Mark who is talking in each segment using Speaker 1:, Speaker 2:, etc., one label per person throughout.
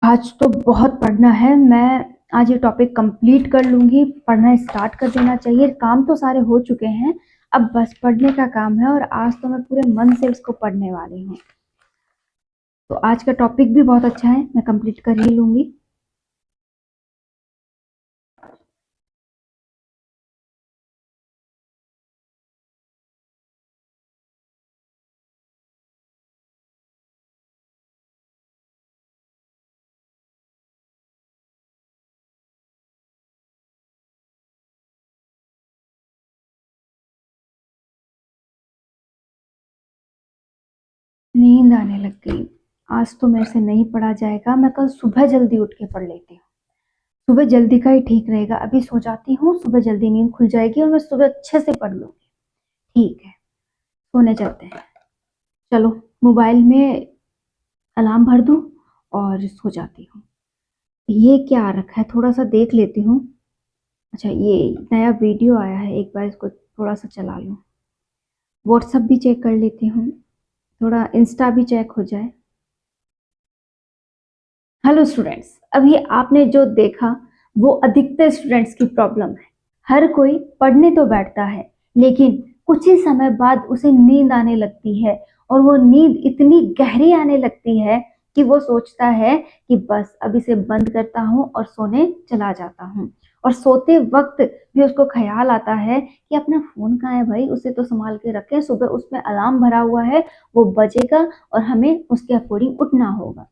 Speaker 1: आज तो बहुत पढ़ना है। मैं आज ये टॉपिक कंप्लीट कर लूंगी। पढ़ना स्टार्ट कर देना चाहिए। काम तो सारे हो चुके हैं, अब बस पढ़ने का काम है और आज तो मैं पूरे मन से इसको पढ़ने वाली हूँ। तो आज का टॉपिक भी बहुत अच्छा है, मैं कंप्लीट कर ही लूंगी। नींद आने लग गई। आज तो मेरे से नहीं पढ़ा जाएगा। मैं कल सुबह जल्दी उठ के पढ़ लेती हूँ। सुबह जल्दी का ही ठीक रहेगा। अभी सो जाती हूँ, सुबह जल्दी नींद खुल जाएगी और मैं सुबह अच्छे से पढ़ लूंगी। ठीक है, सोने चलते हैं। चलो, मोबाइल में अलार्म भर दूं और सो जाती हूँ। ये क्या आ रखा है, थोड़ा सा देख लेती हूँ। अच्छा, ये नया वीडियो आया है, एक बार इसको थोड़ा सा चला लूँ। व्हाट्सएप भी चेक कर लेती हूँ, थोड़ा इंस्टा भी चेक हो जाए। हेलो स्टूडेंट्स, अभी आपने जो देखा वो अधिकतर स्टूडेंट्स की प्रॉब्लम है। हर कोई पढ़ने तो बैठता है, लेकिन कुछ ही समय बाद उसे नींद आने लगती है और वो नींद इतनी गहरी आने लगती है कि वो सोचता है कि बस अब इसे बंद करता हूँ और सोने चला जाता हूँ। और सोते वक्त भी उसको ख्याल आता है कि अपना फोन कहाँ है भाई, उसे तो संभाल के रखें, सुबह उसमें अलार्म भरा हुआ है, वो बजेगा और हमें उसके अकॉर्डिंग उठना होगा।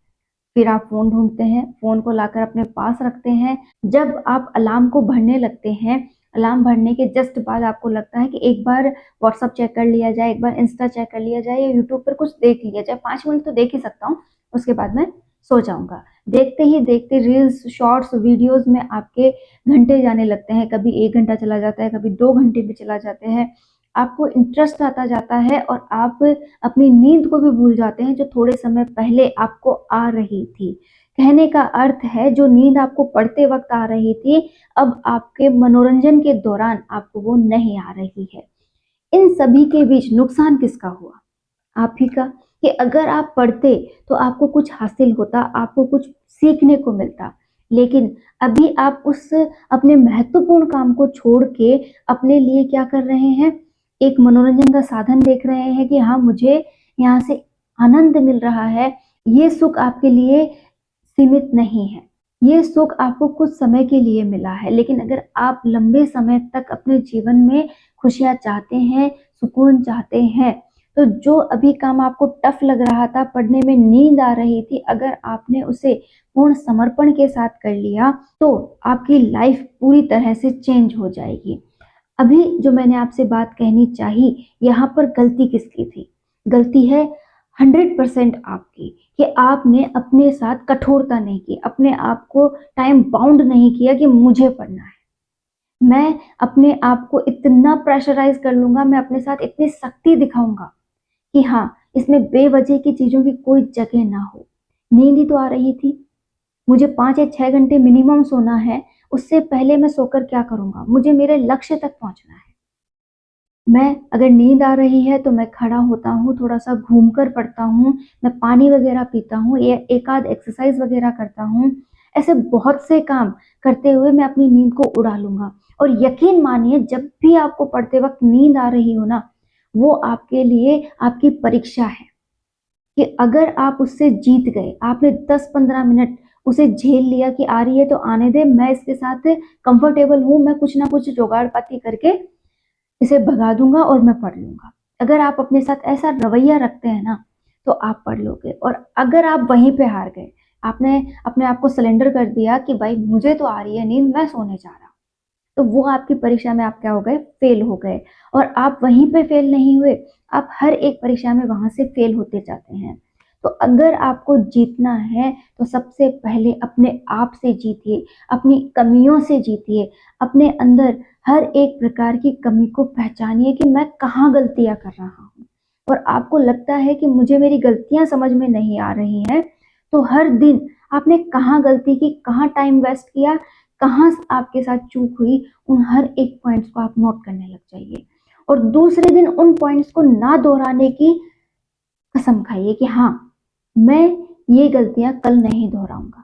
Speaker 1: फिर आप फोन ढूंढते हैं, फोन को लाकर अपने पास रखते हैं। जब आप अलार्म को भरने लगते हैं, अलार्म भरने के जस्ट बाद आपको लगता है कि एक बार व्हाट्सअप चेक कर लिया जाए, एक बार इंस्टा चेक कर लिया जाए या यूट्यूब पर कुछ देख लिया जाए। 5 मिनट तो देख ही सकता हूँ, उसके बाद मैं सो जाऊंगा। देखते ही देखते रील्स, शॉर्ट्स, वीडियोस में आपके घंटे जाने लगते हैं। कभी 1 घंटा चला जाता है, कभी 2 घंटे भी चला जाते हैं। आपको इंटरेस्ट आता जाता है और आप अपनी नींद को भी भूल जाते हैं जो थोड़े समय पहले आपको आ रही थी। कहने का अर्थ है, जो नींद आपको पढ़ते वक्त आ रही थी, अब आपके मनोरंजन के दौरान आपको वो नहीं आ रही है। इन सभी के बीच नुकसान किसका हुआ? आप ही का। कि अगर आप पढ़ते तो आपको कुछ हासिल होता, आपको कुछ सीखने को मिलता। लेकिन अभी आप उस अपने महत्वपूर्ण काम को छोड़ के अपने लिए क्या कर रहे हैं? एक मनोरंजन का साधन देख रहे हैं कि हाँ, मुझे यहाँ से आनंद मिल रहा है। ये सुख आपके लिए सीमित नहीं है। ये सुख आपको कुछ समय के लिए मिला है, लेकिन अगर आप लंबे समय तक अपने जीवन में खुशियां चाहते हैं, सुकून चाहते हैं, तो जो अभी काम आपको टफ लग रहा था, पढ़ने में नींद आ रही थी, अगर आपने उसे पूर्ण समर्पण के साथ कर लिया तो आपकी लाइफ पूरी तरह से चेंज हो जाएगी। अभी जो मैंने आपसे बात कहनी चाही, यहाँ पर गलती किसकी थी? गलती है 100% आपकी, कि आपने अपने साथ कठोरता नहीं की, अपने आप को टाइम बाउंड नहीं किया कि मुझे पढ़ना है, मैं अपने आप को इतना प्रेशराइज कर लूंगा, मैं अपने साथ इतनी सख्ती दिखाऊंगा कि हाँ, इसमें बेवजह की चीजों की कोई जगह ना हो। नींद ही तो आ रही थी, मुझे 5 या 6 घंटे मिनिमम सोना है। उससे पहले मैं सोकर क्या करूंगा? मुझे मेरे लक्ष्य तक पहुंचना है। मैं अगर नींद आ रही है तो मैं खड़ा होता हूँ, थोड़ा सा घूमकर पड़ता हूँ, मैं पानी वगैरह पीता हूँ, या एक आध एक्सरसाइज वगैरह करता हूँ। ऐसे बहुत से काम करते हुए मैं अपनी नींद को उड़ा लूंगा। और यकीन मानिए, जब भी आपको पढ़ते वक्त नींद आ रही हो ना, वो आपके लिए आपकी परीक्षा है कि अगर आप उससे जीत गए, आपने 10-15 मिनट उसे झेल लिया कि आ रही है तो आने दे, मैं इसके साथ कंफर्टेबल हूँ, मैं कुछ ना कुछ जुगाड़ पाती करके इसे भगा दूंगा और मैं पढ़ लूंगा। अगर आप अपने साथ ऐसा रवैया रखते हैं ना, तो आप पढ़ लोगे। और अगर आप वहीं पे हार गए, आपने अपने आप को सरेंडर कर दिया कि भाई मुझे तो आ रही है नींद, मैं सोने जा रहा हूँ, तो वो आपकी परीक्षा में आप क्या हो गए? फेल हो गए। और आप वहीं पे फेल नहीं हुए, आप हर एक परीक्षा में वहां से फेल होते जाते हैं। तो अगर आपको जीतना है तो सबसे पहले अपने आप से जीतिए, अपनी कमियों से जीतिए, अपने अंदर हर एक प्रकार की कमी को पहचानिए कि मैं कहाँ गलतियां कर रहा हूँ। और आपको लगता है कि मुझे मेरी गलतियां समझ में नहीं आ रही हैं, तो हर दिन आपने कहाँ गलती की, कहाँ टाइम वेस्ट किया, कहाँ आपके साथ चूक हुई, उन हर एक पॉइंट्स को आप नोट करने लग जाइए। और दूसरे दिन उन पॉइंट्स को ना दोहराने की कसम खाइए कि हाँ, मैं ये गलतियां कल नहीं दोहराऊंगा।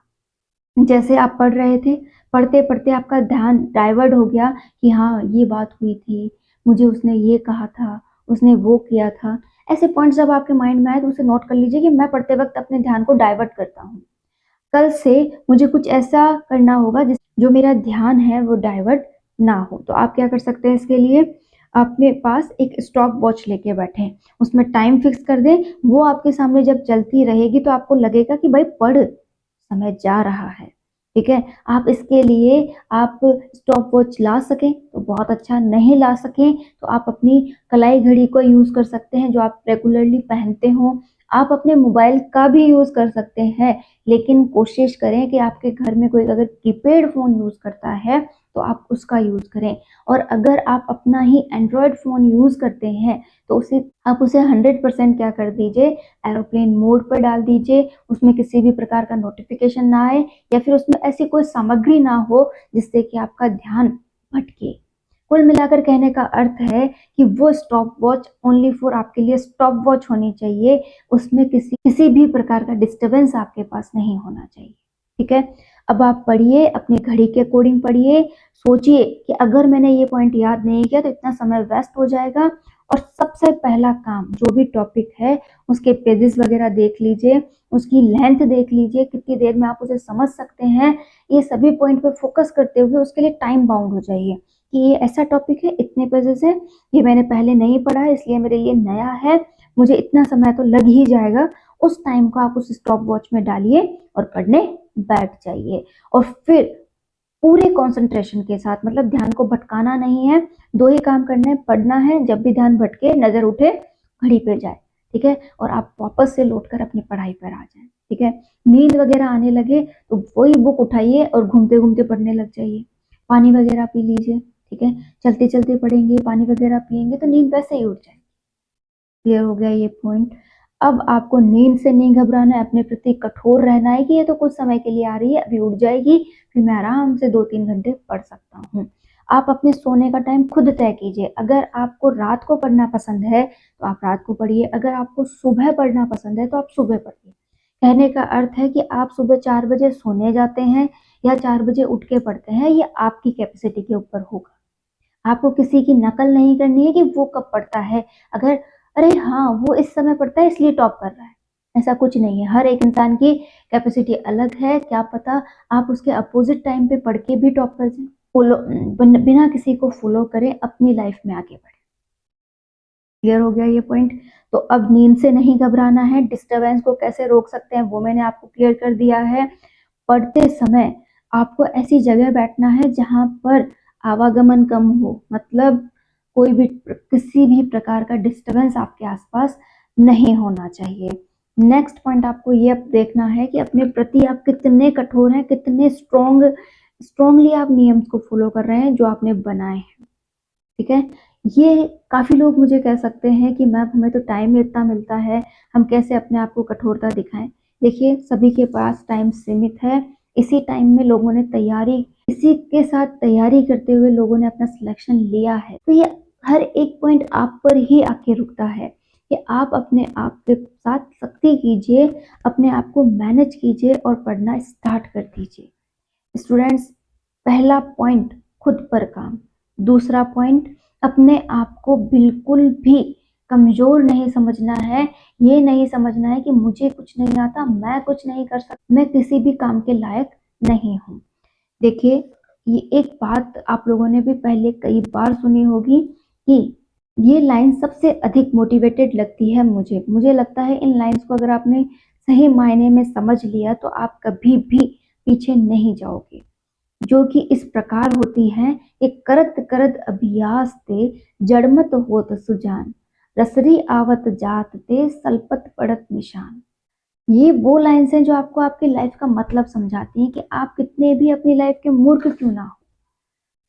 Speaker 1: जैसे आप पढ़ रहे थे, पढ़ते-पढ़ते आपका ध्यान डाइवर्ट हो गया कि हाँ, ये बात हुई थी, मुझे उसने ये कहा था, उसने वो किया था। ऐसे पॉइंट्स जब आपके माइंड में आए तो उसे नोट कर लीजिए कि मैं पढ़ते वक़्त अपने ध्यान को डाइवर्ट करता हूँ। कल से मुझे कुछ ऐसा करना होगा जिस जो मेरा ध्यान है वो डाइवर्ट ना हो। तो आप क्या कर सकते हैं इसके लिए, अपने पास एक स्टॉप वॉच लेके बैठें, उसमें टाइम फिक्स कर दें, वो आपके सामने जब चलती रहेगी तो आपको लगेगा कि भाई पढ़, समय जा रहा है, ठीक है? आप इसके लिए आप स्टॉप वॉच ला सकें तो बहुत अच्छा, नहीं ला सकें तो आप अपनी कलाई घड़ी को यूज़ कर सकते हैं जो आप रेगुलरली पहनते हो। आप अपने मोबाइल का भी यूज़ कर सकते हैं, लेकिन कोशिश करें कि आपके घर में कोई अगर कीपैड फ़ोन यूज़ करता है तो आप उसका यूज़ करें। और अगर आप अपना ही एंड्रॉयड फ़ोन यूज़ करते हैं तो उसे 100% क्या कर दीजिए, एरोप्लेन मोड पर डाल दीजिए, उसमें किसी भी प्रकार का नोटिफिकेशन ना आए या फिर उसमें ऐसी कोई सामग्री ना हो जिससे कि आपका ध्यान भटके। कुल मिलाकर कहने का अर्थ है कि वो स्टॉप वॉच ओनली फॉर आपके लिए स्टॉप वॉच होनी चाहिए, उसमें किसी भी प्रकार का डिस्टर्बेंस आपके पास नहीं होना चाहिए, ठीक है? अब आप पढ़िए, अपनी घड़ी के अकॉर्डिंग पढ़िए, सोचिए कि अगर मैंने ये पॉइंट याद नहीं किया तो इतना समय वेस्ट हो जाएगा। और सबसे पहला काम, जो भी टॉपिक है उसके पेजेस वगैरह देख लीजिए, उसकी लेंथ देख लीजिए, कितनी देर में आप उसे समझ सकते हैं। ये सभी पॉइंट पे फोकस करते हुए उसके लिए टाइम बाउंड हो जाइए कि ये ऐसा टॉपिक है, इतने पेजेस है, ये मैंने पहले नहीं पढ़ा है इसलिए मेरे लिए नया है, मुझे इतना समय तो लग ही जाएगा। उस टाइम को आप उस स्टॉप वॉच में डालिए और पढ़ने बैठ जाइए। और फिर पूरे कंसंट्रेशन के साथ, मतलब ध्यान को भटकाना नहीं है, दो ही काम करने हैं, पढ़ना है, जब भी ध्यान भटके नजर उठे घड़ी पे जाए, ठीक है? और आप वापस से लौटकर अपनी पढ़ाई पर आ जाए, ठीक है? नींद वगैरह आने लगे तो वही बुक उठाइए और घूमते घूमते पढ़ने लग जाइए। पानी वगैरह पी लीजिए, ठीक है? चलते चलते पढ़ेंगे, पानी वगैरह पियेंगे तो नींद वैसे ही उठ जाएगी। क्लियर हो गया ये पॉइंट। अब आपको नींद से नहीं घबराना है, अपने प्रति कठोर रहना है कि ये तो कुछ समय के लिए आ रही है, अभी उठ जाएगी, फिर मैं आराम से 2-3 घंटे पढ़ सकता हूँ। आप अपने सोने का टाइम खुद तय कीजिए। अगर आपको रात को पढ़ना पसंद है तो आप रात को पढ़िए, अगर आपको सुबह पढ़ना पसंद है तो आप सुबह पढ़िए। कहने का अर्थ है कि आप सुबह 4 बजे सोने जाते हैं या 4 बजे उठ के पढ़ते हैं, ये आपकी कैपेसिटी के ऊपर होगा। आपको किसी की नकल नहीं करनी है कि वो कब पढ़ता है। अगर अरे हाँ, वो इस समय पढ़ता है इसलिए टॉप कर रहा है, ऐसा कुछ नहीं है। हर एक इंसान की कैपेसिटी अलग है, क्या पता आप उसके अपोजिट टाइम पे पढ़ के भी टॉप कर जाए। फॉलो बिना किसी को फॉलो करे अपनी लाइफ में आगे बढ़े। क्लियर हो गया ये पॉइंट। तो अब नींद से नहीं घबराना है, डिस्टरबेंस को कैसे रोक सकते हैं वो मैंने आपको क्लियर कर दिया है। पढ़ते समय आपको ऐसी जगह बैठना है जहां पर आवागमन कम हो, मतलब कोई भी किसी भी प्रकार का डिस्टरबेंस आपके आसपास नहीं होना चाहिए। नेक्स्ट पॉइंट आपको ये देखना है कि अपने प्रति आप कितने कठोर हैं, कितने स्ट्रोंगली आप नियम को फॉलो कर रहे हैं जो आपने बनाए हैं, ठीक है? ये काफ़ी लोग मुझे कह सकते हैं कि मैम हमें तो टाइम ही इतना मिलता है, हम कैसे अपने आप को कठोरता दिखाएँ? देखिए, सभी के पास टाइम सीमित है, इसी टाइम में लोगों ने तैयारी इसी के साथ तैयारी करते हुए लोगों ने अपना सिलेक्शन लिया है। तो ये हर एक पॉइंट आप पर ही आके रुकता है कि आप अपने आप के साथ सख्ती कीजिए, अपने आप को मैनेज कीजिए और पढ़ना स्टार्ट कर दीजिए। स्टूडेंट्स, पहला पॉइंट खुद पर काम, दूसरा पॉइंट अपने आप को बिल्कुल भी कमजोर नहीं समझना है, ये नहीं समझना है कि मुझे कुछ नहीं आता, मैं कुछ नहीं कर सकता, मैं किसी भी काम के लायक नहीं हूँ। देखिए, ये एक बात आप लोगों ने भी पहले कई बार सुनी होगी कि ये लाइन सबसे अधिक मोटिवेटेड लगती है मुझे लगता है इन लाइंस को अगर आपने सही मायने में समझ लिया तो आप कभी भी पीछे नहीं जाओगे, जो कि इस प्रकार होती हैं कि करत करत अभ्यास ते जड़मत होत सुजान, रसरी आवत जात ते सलपत पड़त निशान। ये वो लाइन्स हैं जो आपको आपकी लाइफ का मतलब समझाती हैं कि आप कितने भी अपनी लाइफ के मूर्ख क्यों ना हो,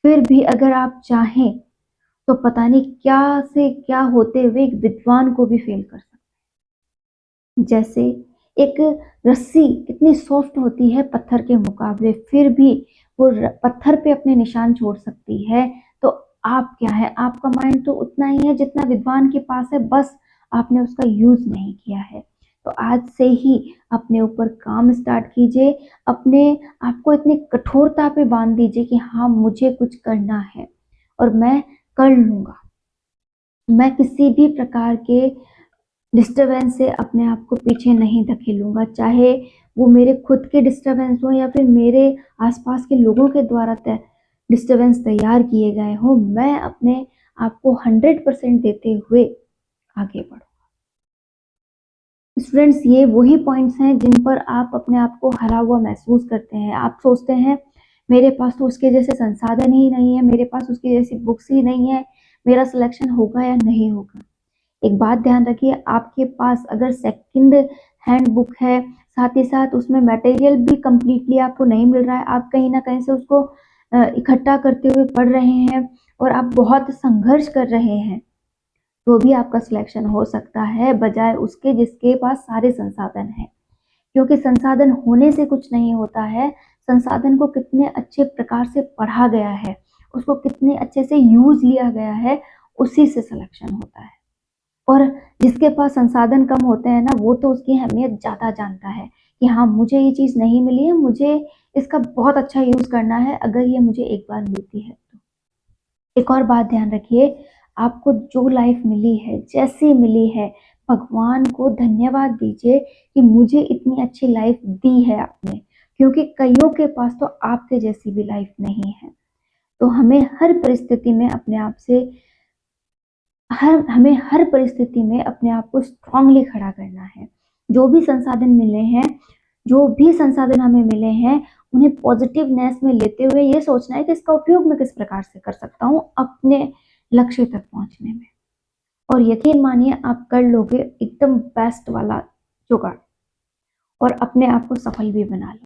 Speaker 1: फिर भी अगर आप चाहें तो पता नहीं क्या से क्या होते हुए एक विद्वान को भी फेल कर सकते हैं। जैसे एक रस्सी कितनी सॉफ्ट होती है पत्थर के मुकाबले, फिर भी वो पत्थर पे अपने निशान छोड़ सकती है। तो आप क्या है, आपका माइंड तो उतना ही है जितना विद्वान के पास है, बस आपने उसका यूज नहीं किया है। तो आज से ही अपने ऊपर काम स्टार्ट कीजिए, अपने आप को इतनी कठोरता पे बांध दीजिए कि हाँ, मुझे कुछ करना है और मैं कर लूँगा। मैं किसी भी प्रकार के डिस्टर्बेंस से अपने आप को पीछे नहीं धकेलूँगा, चाहे वो मेरे खुद के डिस्टर्बेंस हो या फिर मेरे आसपास के लोगों के द्वारा डिस्टर्बेंस तैयार किए गए हों, मैं अपने आप को 100% देते हुए आगे बढ़ूँ। स्टूडेंट्स, ये वही पॉइंट्स हैं जिन पर आप अपने आप को हरा हुआ महसूस करते हैं। आप सोचते हैं मेरे पास तो उसके जैसे संसाधन ही नहीं है, मेरे पास उसकी जैसी बुक्स ही नहीं है, मेरा सिलेक्शन होगा या नहीं होगा। एक बात ध्यान रखिए, आपके पास अगर सेकंड हैंड बुक है, साथ ही साथ उसमें मटेरियल भी कंप्लीटली आपको नहीं मिल रहा है, आप कहीं ना कहीं से उसको इकट्ठा करते हुए पढ़ रहे हैं और आप बहुत संघर्ष कर रहे हैं, तो भी आपका सिलेक्शन हो सकता है, बजाय उसके जिसके पास सारे संसाधन हैं। क्योंकि संसाधन होने से कुछ नहीं होता है, संसाधन को कितने अच्छे प्रकार से पढ़ा गया है, उसको कितने अच्छे से यूज लिया गया है, उसी से सिलेक्शन होता है। और जिसके पास संसाधन कम होते हैं ना, वो तो उसकी अहमियत ज़्यादा जानता है कि हाँ, मुझे ये चीज़ नहीं मिली है, मुझे इसका बहुत अच्छा यूज़ करना है, अगर ये मुझे एक बार मिलती है तो। एक और बात ध्यान रखिए, आपको जो लाइफ मिली है, जैसी मिली है, भगवान को धन्यवाद दीजिए कि मुझे इतनी अच्छी लाइफ दी है आपने, क्योंकि कईयों के पास तो आपके जैसी भी लाइफ नहीं है। तो हमें हर परिस्थिति में अपने आप को स्ट्रांगली खड़ा करना है। जो भी संसाधन मिले हैं, जो भी संसाधन हमें मिले हैं, उन्हें पॉजिटिवनेस में लेते हुए ये सोचना है कि इसका उपयोग मैं किस प्रकार से कर सकता हूँ अपने लक्ष्य तक पहुंचने में। और यकीन मानिए, आप कर लोगे एकदम बेस्ट वाला जुगाड़ और अपने आप को सफल भी बना लो।